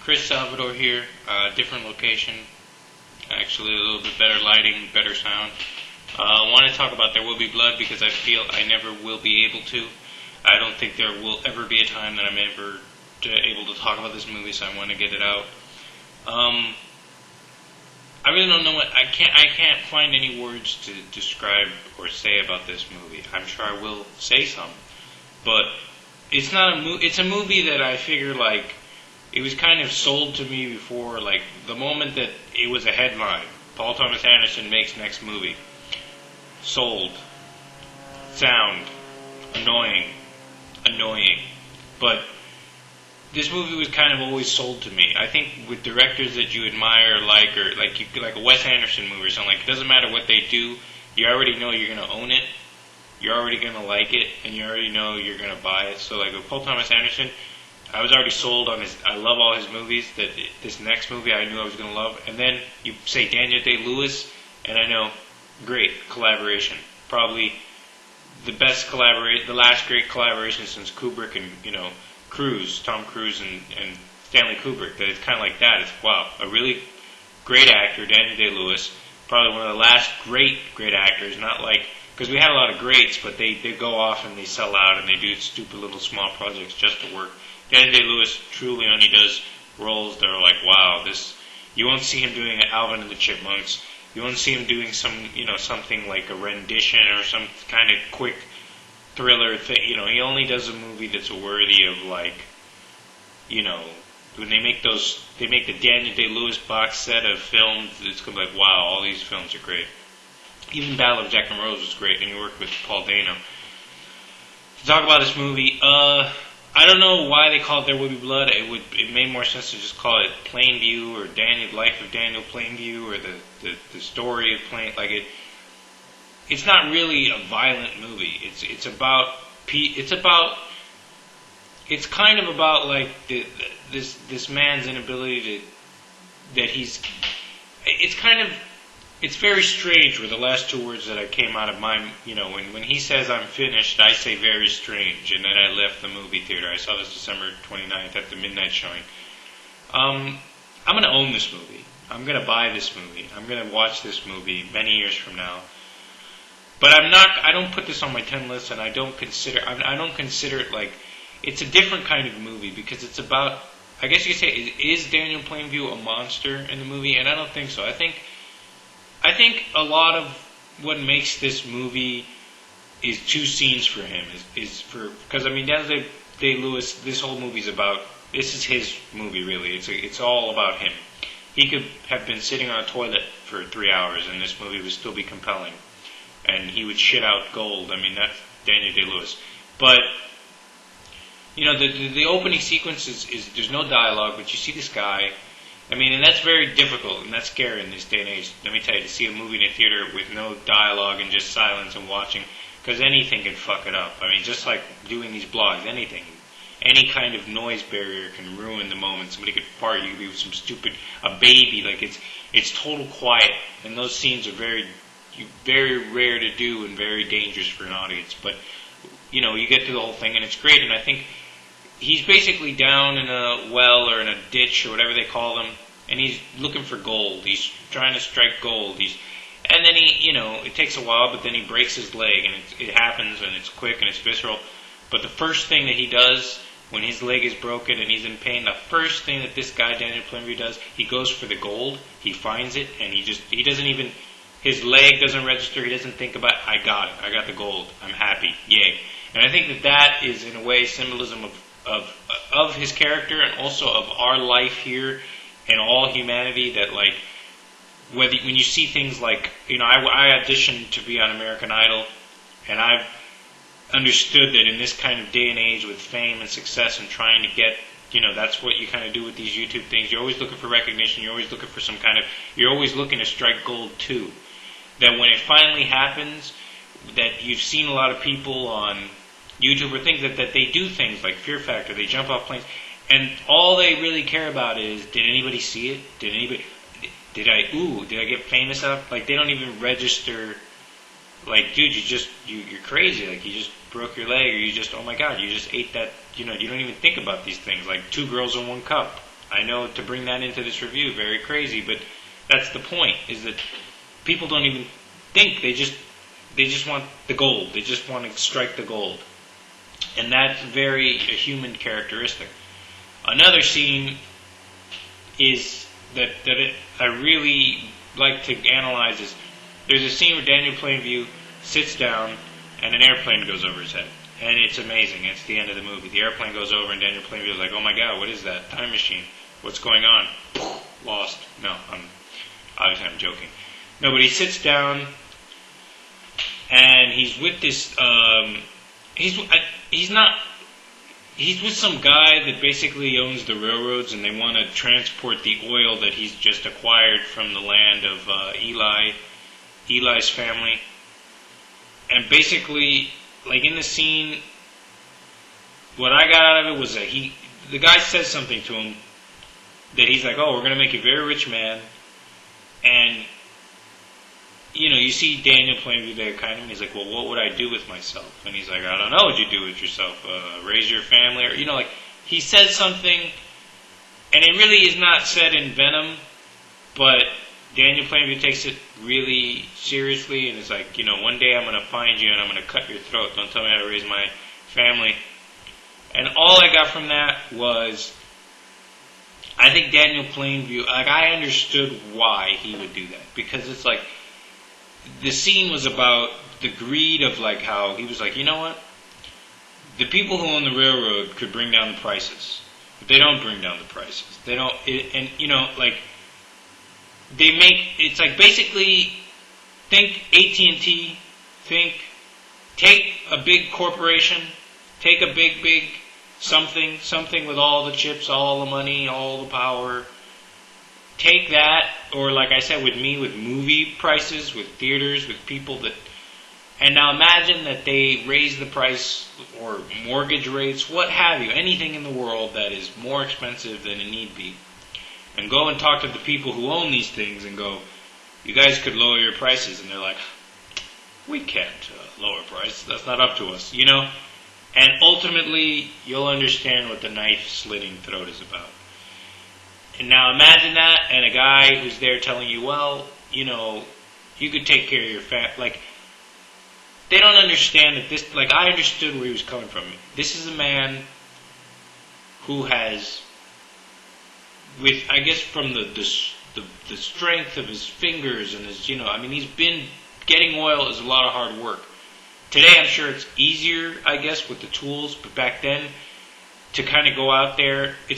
Chris Salvador here, different location, actually a little bit better lighting, better sound. I want to talk about There Will Be Blood because I feel I never will be able to. I don't think there will ever be a time that I'm ever able to talk about this movie, so I want to get it out. I really don't know what I can't find any words to describe or say about this movie. I'm sure I will say some, but it's not it's a movie that I figure like it was kind of sold to me before, like the moment that it was a headline. Paul Thomas Anderson makes next movie. Sold. Sound. Annoying. But this movie was kind of always sold to me. I think with directors that you admire, like a Wes Anderson movie or something, like it doesn't matter what they do, you already know you're gonna own it, you're already gonna like it, and you already know you're gonna buy it. So like with Paul Thomas Anderson, I was already sold on his. I love all his movies. That this next movie I knew I was gonna love. And then you say Daniel Day-Lewis, and I know, great collaboration, probably the best the last great collaboration since Kubrick and Tom Cruise and Stanley Kubrick. That it's kind of like that. It's wow, a really great actor, Daniel Day-Lewis, probably one of the last great actors. Not like because we had a lot of greats, but they go off and they sell out and they do stupid little small projects just to work. Daniel Day-Lewis truly only does roles that are like wow. This you won't see him doing Alvin and the Chipmunks. You won't see him doing something like a rendition or some kind of quick thriller thing. He only does a movie that's worthy of when they make the Daniel Day-Lewis box set of films, it's gonna be like, wow, all these films are great. Even Battle of Jack and Rose was great, and he worked with Paul Dano. To talk about this movie, I don't know why they call it There Will Be Blood. It made more sense to just call it Plainview or Life of Daniel Plainview or the story of It's not really a violent movie. It's kind of about like this man's inability it's very strange were the last two words that I came out of my, when he says I'm finished, I say very strange, and then I left the movie theater. I saw this December 29th at the midnight showing. I'm going to own this movie. I'm going to buy this movie. I'm going to watch this movie many years from now. But I don't put this on my 10 list, and I don't consider it like, it's a different kind of movie, because it's about, I guess you could say, is Daniel Plainview a monster in the movie? And I don't think so. I think a lot of what makes this movie is two scenes for him. Because Daniel Day-Lewis, this whole movie's about. This is his movie, really. It's all about him. He could have been sitting on a toilet for 3 hours, and this movie would still be compelling. And he would shit out gold. That's Daniel Day-Lewis. But the opening sequence is there's no dialogue, but you see this guy. And that's very difficult, and that's scary in this day and age. Let me tell you, to see a movie in a theater with no dialogue and just silence and watching, because anything can fuck it up. Just like doing these blogs, anything. Any kind of noise barrier can ruin the moment. Somebody could fart, you could be with some a baby, like it's total quiet, and those scenes are very rare to do and very dangerous for an audience. But, you get through the whole thing, and it's great, and I think he's basically down in a well or in a ditch or whatever they call them, and he's looking for gold. He's trying to strike gold. And then it takes a while, but then he breaks his leg, and it happens, and it's quick and it's visceral. But the first thing that he does when his leg is broken and he's in pain, the first thing that this guy Daniel Plainview does, he goes for the gold. He finds it, and he doesn't even. His leg doesn't register. He doesn't think about, I got it. I got the gold. I'm happy. Yay. And I think that is, in a way, symbolism of his character and also of our life here and all humanity. That, like, when you see things like, I auditioned to be on American Idol, and I've understood that in this kind of day and age with fame and success and trying to get, that's what you kind of do with these YouTube things. You're always looking for recognition. You're always looking for you're always looking to strike gold too. That when it finally happens, that you've seen a lot of people on YouTube or things that they do things like Fear Factor, they jump off planes, and all they really care about is, did anybody see it? Did I get famous up? Like, they don't even register, like, dude, you're crazy, like, you just broke your leg, or you just, oh my god, you just ate that, you don't even think about these things, like 2 girls in 1 cup. I know to bring that into this review, very crazy, but that's the point, is that people don't even think, they just want the gold. They just want to strike the gold. And that's very a human characteristic. Another scene is I really like to analyze is there's a scene where Daniel Plainview sits down and an airplane goes over his head. And it's amazing. It's the end of the movie. The airplane goes over and Daniel Plainview is like, oh my God, what is that? Time machine. What's going on? Lost. No, obviously I'm joking. No, but he sits down and he's with this, he's with some guy that basically owns the railroads, and they want to transport the oil that he's just acquired from the land of Eli's family. And basically, like in the scene, what I got out of it was that the guy says something to him that he's like, oh, we're going to make you a very rich man. And, you see Daniel Plainview there kind of, and he's like, well, what would I do with myself? And he's like, I don't know what you do with yourself. Raise your family? Or, like, he says something, and it really is not said in venom, but Daniel Plainview takes it really seriously, and it's like, one day I'm going to find you and I'm going to cut your throat. Don't tell me how to raise my family. And all I got from that was, I think Daniel Plainview, like, I understood why he would do that. Because it's like, the scene was about the greed of, like, how he was like, you know what? The people who own the railroad could bring down the prices. But they don't bring down the prices. They don't, they make, it's like basically, think AT&T, take a big corporation, take a big something with all the chips, all the money, all the power. Take that, or like I said, with movie prices, with theaters, with people that, and now imagine that they raise the price or mortgage rates, what have you, anything in the world that is more expensive than it need be. And go and talk to the people who own these things and go, you guys could lower your prices. And they're like, we can't lower prices. That's not up to us, And ultimately, you'll understand what the knife-slitting throat is about. And now imagine that, and a guy who's there telling you, well, you could take care of your family. Like, they don't understand that this, like, I understood where he was coming from. This is a man who has, with, I guess, from the strength of his fingers and his, he's been, getting oil is a lot of hard work. Today, I'm sure it's easier, I guess, with the tools, but back then, to kind of go out there, it's